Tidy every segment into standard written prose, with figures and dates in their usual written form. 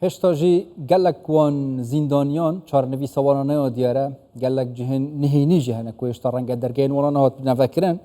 هشتا جی گلک وان زندانیان چارنوی سوارانه و دیاره گلک جهن نهینی جهنه که هشتا رنگ درگین ورانه هات نفکرن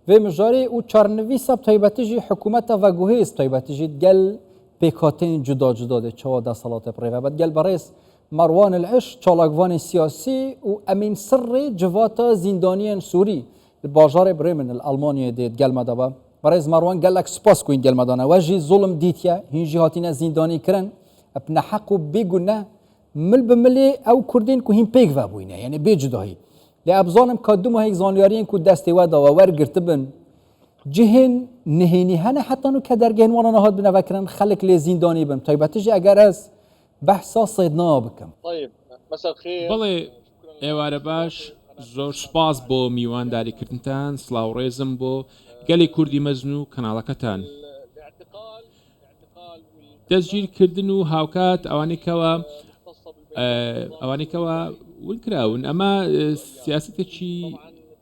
و مجاری او چارنوی سب طیبتی جی حکومت و گوهی است طیبتی جی گل پیکاتین جدا جدا ده چوا ده صلات پریوه بد گل برایس مروان العش چالاگوان سیاسی و امین سر جواتا زندانیان سوری باجار برمن الالمانیه دید گل مدابا برایس مروان گلک سپاس کوین گل مدانه و جی ظلم دیتیا هنجی هاتین زندانی کرن ابن حق بيجونا مل بملي او كردين كو هين بيك فابوينا يعني بيجداهي لابزانم كادوم هيك زانيارين كو دستي ودا وور گرتبن جهن نهيني هنا حتى نو كدرگهن وانا نهاد بنا فكرن خلق لي زنداني بم طيبتجي اگر از بحثا صيدنا بكم طيب مساء الخير بەڵێ ئێوارە باش زۆر سپاس بۆ میوانداریکردنتان سڵاو ڕێزم بۆ گەلی کوردی مەزن و کەناڵەکەتان دەستگیرکردن و هاوکات ئەوانێکەوە ونکراون ئەمە سیاسەتێکی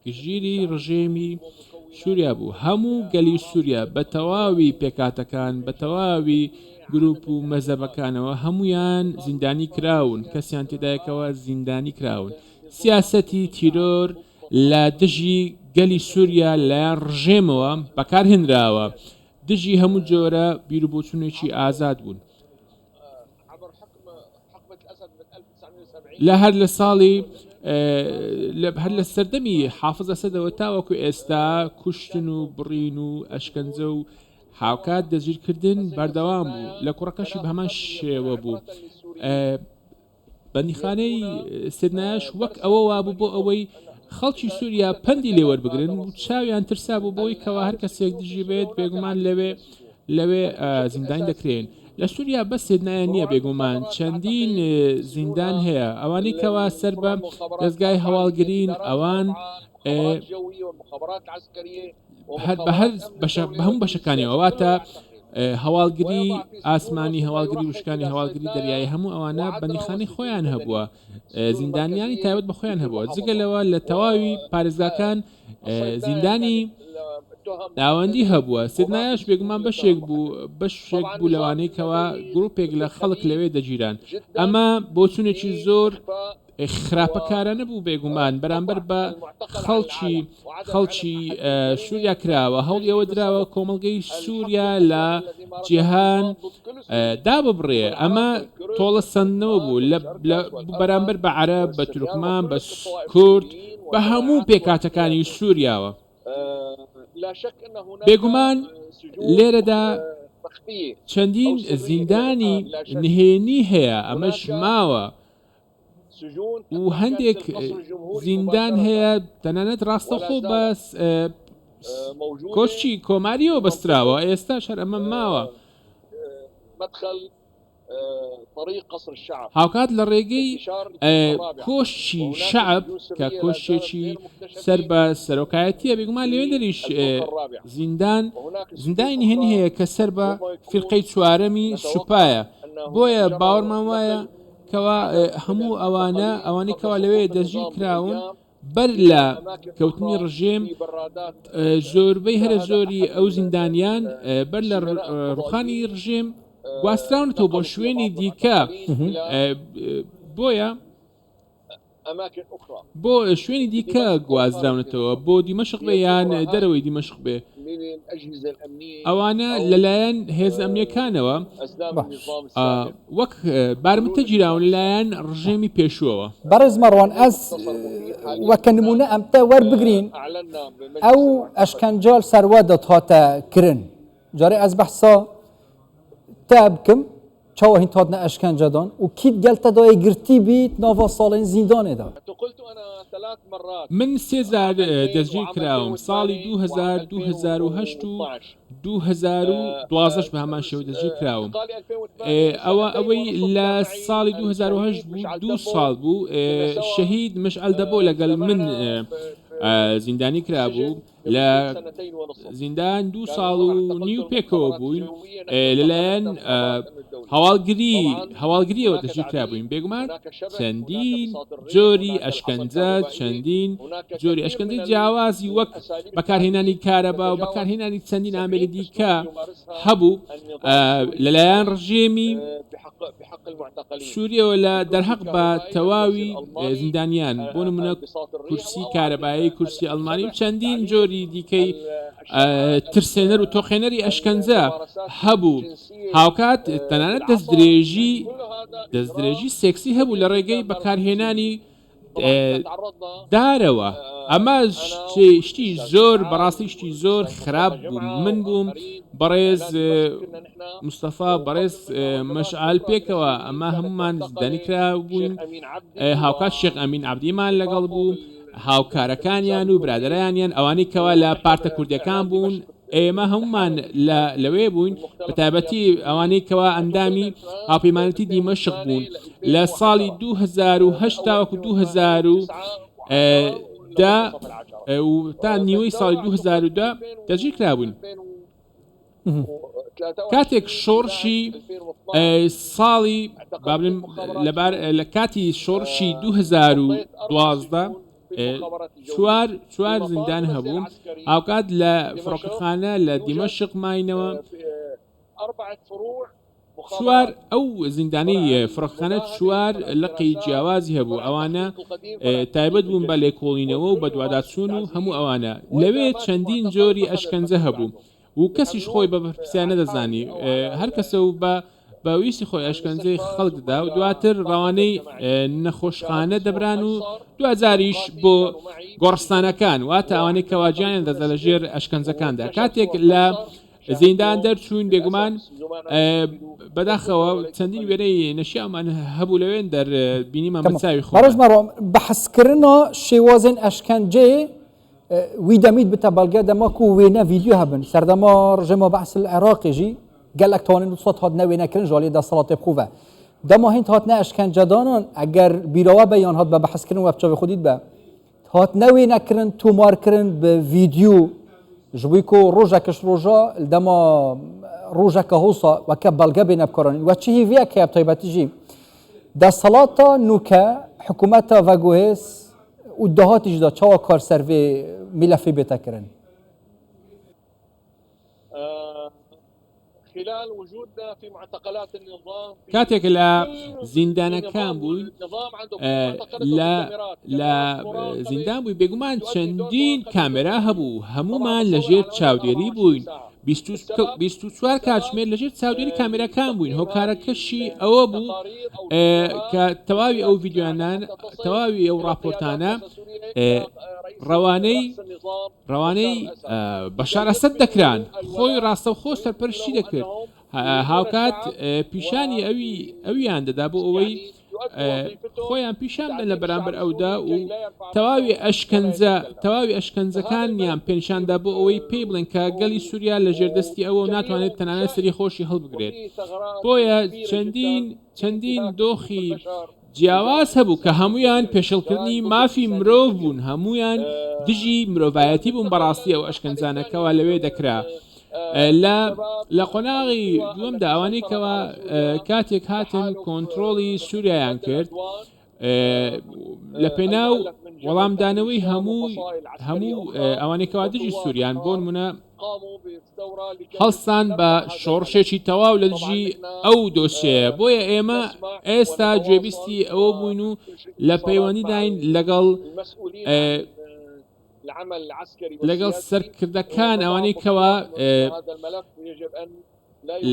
گژیری ڕژێمی سووریا بوو هەموو گەلی سووریا بە تەواوی پێکاتەکان بە تەواوی گروپ و مەزەبەکانەوە هەمویان زیندانی کراون کەسیان تێدایەکەوە زیندانی کراون سیاسەتی تیرۆر لە دژی گەلی سووریا لایەن ڕژێمەوە بەکارهێنراوە دژی هەموو جۆرە بیرروبۆچوونێکی ئازاد بوون لە هەر لە ساڵی هەر لە سەردەمی حافز ئەسەدەوە تاوەکو ئێستا کوشتن و بڕین و ئەشکەنجە و هاوکات دەستگیرکردن بەردەوام بوو لە کوڕەکەشی بە هەمان شێوە بوو بەندیخانەی سێدنایەش وەک ئەوە وابوو بۆ ئەوەی خەڵکی سووریا پەندی لێوەربگرن و چاویان ترسا بوو بۆی کەوا هەر کەسێک دژی بێت بێگومان لەوێ زیندانی دەکرێن لە سووریا بە سێدنایە نییە بێگومان چەندین زیندان هەیە ئەوانەی کەوا سەر بە دەستگای هەواڵگرین ئەوان بە هەموو بەشەکانیەوە واتە هەواڵگری ئاسمانی هەواڵگری وشکانی هەواڵگری دەریایی هەموو ئەوانە بەندیخانەی خۆیان هەبووە زیندانیانی تایبەت بە خۆیان هەبووە جگەلەوە لە تەواوی پارێزگاکان زیندانی ناوەندی هەبووە سێدنایەش بێگومان بەشێک بوو لەوانەی کەوا گروپێک لە خەڵک لەوێ دەگیران ئەمە بۆچوونێکی زۆر خراپەکارە نەبوو بێگومان بەرامبەر بە خەڵکی سووریا کراوە هەوڵ ئەوە دراوە کۆمەڵگەی سووریا لە جیهان داببڕێ ئەمە تۆڵە سندنەوە بوو بەرامبەر بە عەرەب بە تورکمان بە کورد بە هەموو پێکاتەکانی سووریاوە بێگومان لێرەدا چەندین زیندانی نهێنی هەیە ئەمەش ماوە و هەندێک زیندان هەیە تەنانەت ڕاستەخۆ بەس کۆچی کۆماریەوە بەستراوە ئێستا شەر ئەمە ماوە هاوکات لە ڕێگەی کۆشی شەعب کە کۆشێکی سەر بە سەرۆکایەتیە بێگومان لەوێ دەریش زیندانی نهێنی هەیە کە سەر بە فیرقەی چوارەمی سوپایە بۆیە باوەڕمان وایە کەوا هەموو ئەوانەی کەوا لەوێ دەستگیر کراون بەر لە کەوتنی ڕژێم زۆربەی هەرە زۆری ئەو زیندانیان بەر لە ڕوخانی ڕژێم گواستراونەتەوە بۆ شوێنی دیکە بۆیە بۆ شوێنی دیکە گوازراونەتەوە بۆ دیمەشق بێ یان دەرەوەی دیمەشق بێ ئەوانە لەلایەن هێز ئەمنیەکانەوە وەک بارمتە گیراون لەلایەن ڕژێمی پێشووەوە بەڕێز مەڕوان ئەس وەکە نمونە ئەمتە وەربگرین ئەو ئەشکەنجال سەروە دەتهاتە کرن جارێ ئەس بەحسا تا بکەم چاوە هین هاتنە ئەشکەنجەدان و کیت گەلتە دایە گرتی بیت ناڤا ساڵین زیندانێدا من سێزار دەستگیر کراوم ساڵی 2000 2008 و 2012 بە هەمان شێوە دەستگیر کراوم ئەوەی لە ساڵی 2008 بوو 2 ساڵ بوو شەهید مشعەل دەبۆ لەگەڵ من زیندانی کرابوو لە زیندان 2 ساڵ و نیو پێکەوە بووین لەلایەن هەواڵگریەوە دەژیرکرا بووین بێگومان چەندین جۆری ئەشکەنجە چەندین جۆری ئەشکەنجەی جیاوازی وەک بەکارهێنانی کارەبا و بەکارهێنانی چەندین ئامێری دیکە هەبوو لەلایەن ڕژێمی سووریەوە لە دەرهەق بە تەواوی زیندانیان بۆ نمونە کورسی کارەبایی کورسی ئەڵمانی و چەندین جۆری دیکەی ترسێنەر و تۆخێنەری ئەشکەنجە هەبوو هاوکات تەنانەت دەستدرێژی سێکسی هەبوو لە ڕێگەی بەکارهێنانی دارەوە ئەمە شتی زۆر بەڕاستی شتی زۆر خراپ بوو من بووم بەڕێز مستەفا بەڕێز مەشعال پێکەوە ئەمە هەمومان دەنیکرا بووین هاوکات شێخ ئەمین عەبدیمان لەگەڵ بوو هاوکارەکانیان و برادەرایانیان ئەوانەی کەوا لە پارتە کوردیەکان بوون ئێمە هەمومان لەوێ بووین بەتایبەتی ئەوانەی کەوا ئەندامی هاوپەیمانەتی دیمەشق بوون لە ساڵی 2008 تاوەکو 2010 تا نیوەی ساڵی 2010 دەژیر کرابوون کاتێک شۆڕشی ساڵی لە کاتی شۆڕشی 2012 چوار زیندان هەبوو ئاوکات لە فڕۆکەخانە لە دیمەشق ماینەوە چوار ئەو زیندانەی فڕۆکەخانە چوار لقی جیاوازی هەبوو ئەوانە تایبەت بوون بە لێکۆڵینەوە و بە دوواداچوون و هەموو ئەوانە لەوێ چەندین جۆری ئەشکەنجە هەبوو و کەسیش خۆی بە پرسیانە دەزانی هەر کەسە و بە ویستی خۆی ئەشکەنجەی خەڵکدا و دواتر ڕەوانەی نەخۆشخانە دەبران و دوجاریش بۆ گۆڕستانەکان واتە ئەوانەی کەواجییان دەزە لە ژێر ئەشکەنجەکاندا کاتێک لە زیندان دەرچوون بێگومان بەداخەوە چەندین وێرەی نەشیامان هەبوو لەوێن دەربینیمان بەچاوی خۆ بەحسکردنەوە شێوازێن ئەشکەنجێ وی دەمیت بتە بەڵگە دەماک و وێنە ڤیدیۆ هەبن سەردەما ڕژێمە بەحس عێراقیژی gelek tonin sot hat nevê nekirin ji aliyê desthilatê xwe ve. Dema hîn hatine eşkencedanan eger bîrawa be yan hat be behezkirin û çavê xwe dît be. Hat nevê nekirin tûmarkirin bi vîdyo ji wî ku rojekî roja dema rojeka hosa weke belge bê nebkaranîn. We çi hêviyek heye taybetî jî desthilata nûke hikûmeta veguhêz û dehatî jî da çawa karservê mîlefê bête kirin. کاتێک لە زیندانەکان بووین لە زیندان بووی بێگومان چەندین کامێرا هەبوو هەمومان لەژێر چاودێری بووین 24 کاتژمێر لەژێر چاودێری کامێراکان بووین هۆکارەکەشی ئەوە بوو کە تەواوی ئەو ڤیدیۆیانان تەواوی ئەو راپۆرتانە ڕەوانەی بەشار ئەسەد دەکران خۆی ڕاستەوخۆ سەرپەرشتی دەکرد هاوکات پیشانی ئەویان دەدا بۆ ئەوەی خۆیان پیشان بدەن لە بەرامبەر ئەودا و تەواوی ئەشکەنجەکانیان پێنیشاندا بۆ ئەوەی پێی بڵێن کە گەلی سووریا لە ژێردەستی ئەوە ناتوانێت تەنانەت سەری خۆشی هەڵبگرێت بۆیە چەندین دۆخی جیاواز هەبوو کە هەمویان پێشەڵکردنی مافی مرۆڤ بوون هەمویان دژی مرۆڤایەتی بوون بەڕاستی ئەو ئەشکەنجانەکەەوە لەوێ دەکرا لە قۆناغی دووەمدا ئەوانەی کەەوە کاتێک هاتن کۆنتترۆڵی سووریایان کرد لە پێناو وەڵامدانەوەی هەموو ئەوانێکەوە دژی سووریان بۆ نمونە هەڵستان بە شۆڕشێکی تەواو لە دژی ئەو دۆسیەیە بۆیە ئێمە ئێستا گوێبیستی ئەوە بووین و لە پەیوەندی داین لەگەڵ سەرکردەکان ئەوانەی کەوا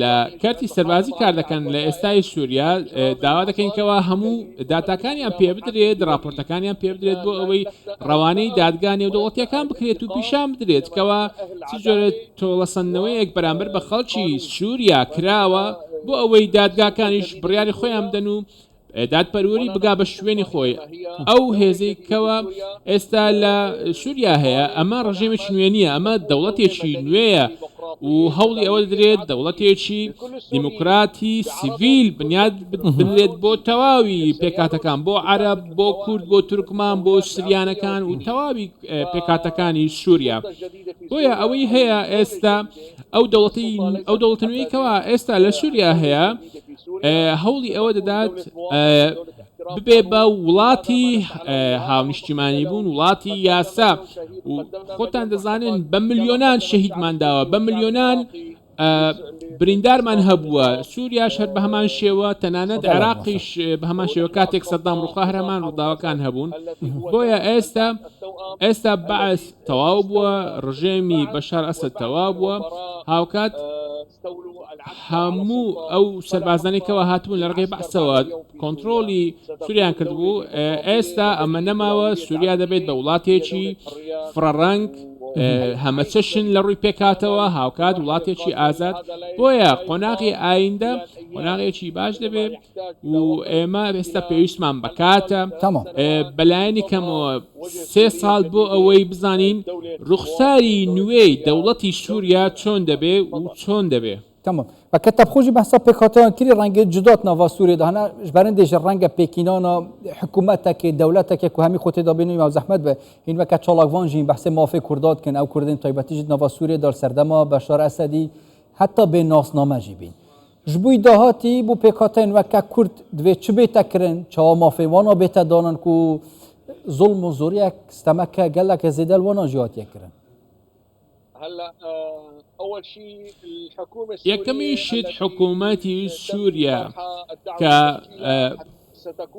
لە کارتی سەربازی کار دەکەن لە ئێستای سووریا داوا دەکەینکەوە هەموو داتاکانیان پێ بدرێت راپۆرتەکانیان پێ بدرێت بۆ ئەوەی ڕەوانەی دادگانێ و دەوڵەتیەکان بکرێت و پیشان بدرێت کەوا چ جۆرە تۆڵەسەندنەوەیەک بەرامبەر بە خەڵکی سووریا کراوە بۆ ئەوەی دادگاکانیش بڕیاری خۆیان بدەن و دادپەروەری بگا بە شوێنی خۆی ئەو هێزەی کەوە ئێستا لە سووریا هەیە ئەمە ڕژێمێکی نوێ نییە ئەمە دەوڵەتێکی نوێیە و هەوڵی ئەوە درێت دەوڵەتێکی دیموکراتی سیڤیل بنیاد بنرێت بۆ تەواوی پێکاتەکان بۆ عەرەب بۆ کورد بۆ تورکمان بۆ سریانەکان و تەواوی پێکاتەکانی سووریا بۆیە ئەوەی هەیە ئێستا ئەو دەوڵەتە نوێیکەوە ئێستا لە سووریا هەیە هەوڵی ئەوە دەدات ببێ بە وڵاتی هاونیشتیمانی بوون وڵاتی یاسا و خۆتان دەزانن بە ملیۆنان شەهیدمان داوە بە ملیۆنان بریندارمان هەبووە سووریاش هەر بە هەمان شێوە تەنانەت عێراقیش بە هەمان شێوە کاتێک سەدام ڕووخا هەرمان ڕووداوەکان هەبوون بۆیە ئێستا بەعس تەواو بووە ڕژێمی بەشار ئەسەد تەواو بووە هاوکات هەموو ئەو سەربازانێکەوە هاتبوون لە ڕێگەی بەعسەوە کۆنتترۆلی سووریان کردبوو ئێستا ئەمە نەماوە سووریا دەبێت بە وڵاتێکی فڕەڕەنگ هەمە چەشن لە ڕووی پێکاتەوە هاوکات وڵاتێکی ئازاد بۆیە قۆناغی ئایندە قۆناغێکی باش دەبێت و ئێمە ئێستا پێویستمان بکاتە بەلایەنی کەمەوە 3 ساڵ بۆ ئەوەی بزانین ڕوخساری نوێی دەوڵەتی سووریا چۆن دەبێ و چۆن دەبێ تمام و کتاب خوشی بحثا پیکاتان کری رنگ جدات نوا سوریه ده هنر برندش رنگ پیکینانا حکومت که دولت که همی خودت دابینی و زحمت به این وقت چالاکوان جین بحث مافی کردات کن او کردن تایبتی جد نوا سوریه دار سردما بشار اسدی حتی به ناسنامه جیبین جبوی دهاتی بو پیکاتان وقت کرد دوی چه بیت کرن چه مافی وانا بیت دانن کو ظلم و زوریه استمک گلک زیدل وانا جیات کرن هلا اول شيء الحكومه یەکەمی شت حکوومەتی سووریا کە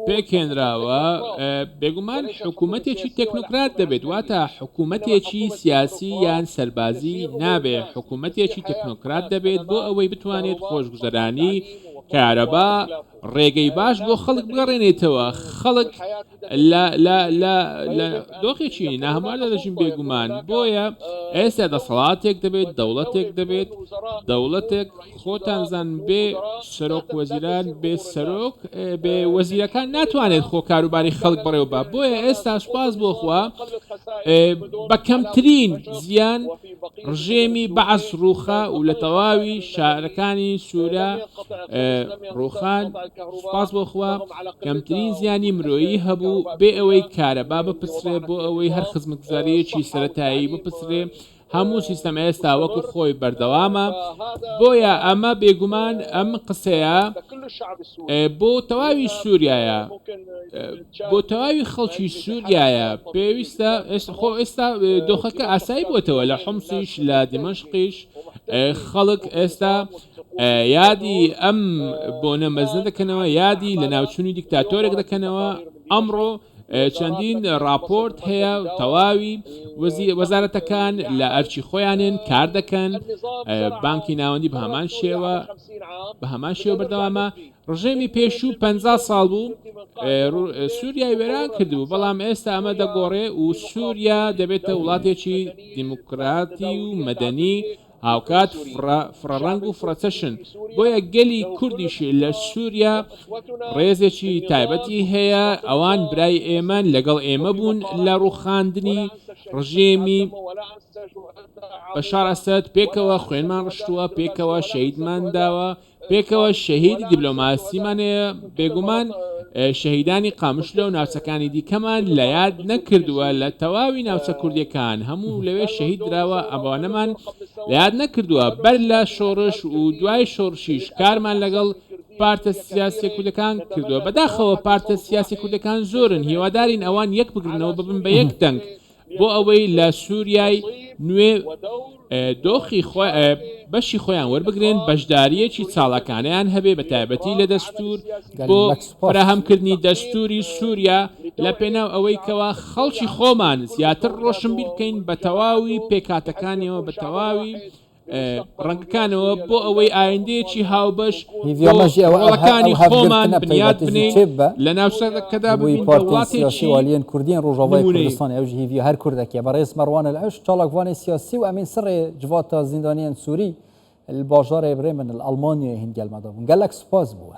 پێکێنراوە بێگومان حکوومەتێکی تەکنۆکرات دەبێت واتە حکوومەتێکی سیاسی یان سەربازی نابێ حکوومەتێکی تەکنۆکرات دەبێت بۆ ئەوەی بتوانێت خۆشگوزەرانی کارەبا ڕێگەی باش بۆ خەڵک بگەڕێنێتەوە خەڵک لە دۆخێکی ناهەموار دەژین بێگومان بۆیە ئێستا دەسەڵاتێک دەبێت دەوڵەتێک دەبێت دەوڵەتێک خۆتان زان بێ سەرۆک وەزیران بێ سەرۆک بێ وەزیرەکان ناتوانێت خۆ کاروباری خەڵک بڕێوە بە بۆیە ئێستا سوپاس بۆخوا بە کەمترین زیان ڕژێمی بەعەس ڕووخا و لە تەواوی شارەکانی سووریا ڕووخان سوپاس بۆخوا کەمترین زیانی مرۆیی هەبوو بێ ئەوەی کارەبا بپسرێ بۆ ئەوەی هەر خزمەتگوزاریەکی سەرەتایی بپسرێ هەموو سیستەم ئێستا وەکو خۆی بەردەوامە بۆیە ئەمە بێگومان ئەم قسەیە بۆ تەواوی سووریایە بۆ تەواوی خەڵکی سووریایە پێویستە ئێستا دۆخەکە ئاسایی بۆتەوە لە حومسیش لە دیمەشقیش خەڵک ئێستا یادی ئەم بۆنە مەزنە دەکەنەوە یادی لە ناوچوونی دیکتاتۆرێک دەکەنەوە ئەمڕۆ چەندین راپۆرت هەیە تەواوی وەزارەتەکان لە ئەرچی خۆیانن کار دەکەن بانکی ناوەندی بە هەمان شێوە بەردەوامە ڕژێمی پێشوو 50 ساڵ بوو سووریای وێران کردبوو بەڵام ئێستا ئەمە دەگۆڕێ و سووریا دەبێتە وڵاتێکی دیموکراتی و مەدەنی هاوکات فڕەڕەنگ و فڕەچەشن بۆیە گەلی کوردیشی لە سووریا ڕێزێکی تایبەتی هەیە ئەوان برای ئێمەن لەگەڵ ئێمە بوون لە ڕووخاندنی ڕژێمی بەشار ئەسەد پێکەوە خوێنمان ڕشتووە پێکەوە شەهیدمان داوە پێکەوە شەهیدی دیبلۆماسیمانەیە بێگومان شەهیدانی قامشلە و ناوچەکانی دیکەمان لە یاد نەکردووە لە تەواوی ناوچە کوردیەکان هەموو لەوێ شەهید دراوە ئەوانەمان لە یاد نەکردووە بەر لە شۆڕش و دوای شۆڕشیش کارمان لەگەڵ پارتە سیاسی کوردەکان کردووە بەداخەوە پارتە سیاسی کوردەکان زۆرن هیوادارین ئەوان یەک بگرنەوە ببن بە یەک دەنگ بۆ ئەوەی لە سووریای نوێ دۆخی بەشی خۆیان وەربگرن بەشداریەکی چاڵەکانیان هەبێ بە تایبەتی لە دەستور بۆ فراهەمکردنی دەستوری سووریا لە پێناو ئەوەی کەوا خەڵکی خۆمان زیاتر ڕۆشنبیر بکەین بە تەواوی پێکاتەکانیەوە بە تەواوی ڕەنگەکانەوە بۆ ئەوەی ئایندەیەکی هاوبەش وڵەکانی خۆمان بنیاد بنین لە ناوچەکەدا ببین وڵاتێکی کوردین ڕۆژاوای کوردستان ئەوژ هیڤ هەر کوردێکە بەڕێز مەڕوانە لە ئەوش چاڵکوانی سیاسی و ئەمین سڕێ جواتە زیندانیان سووری الباژارێ برێمن ئەلمانیا هین گەلمەدا بوون گەلک سوپاس بووە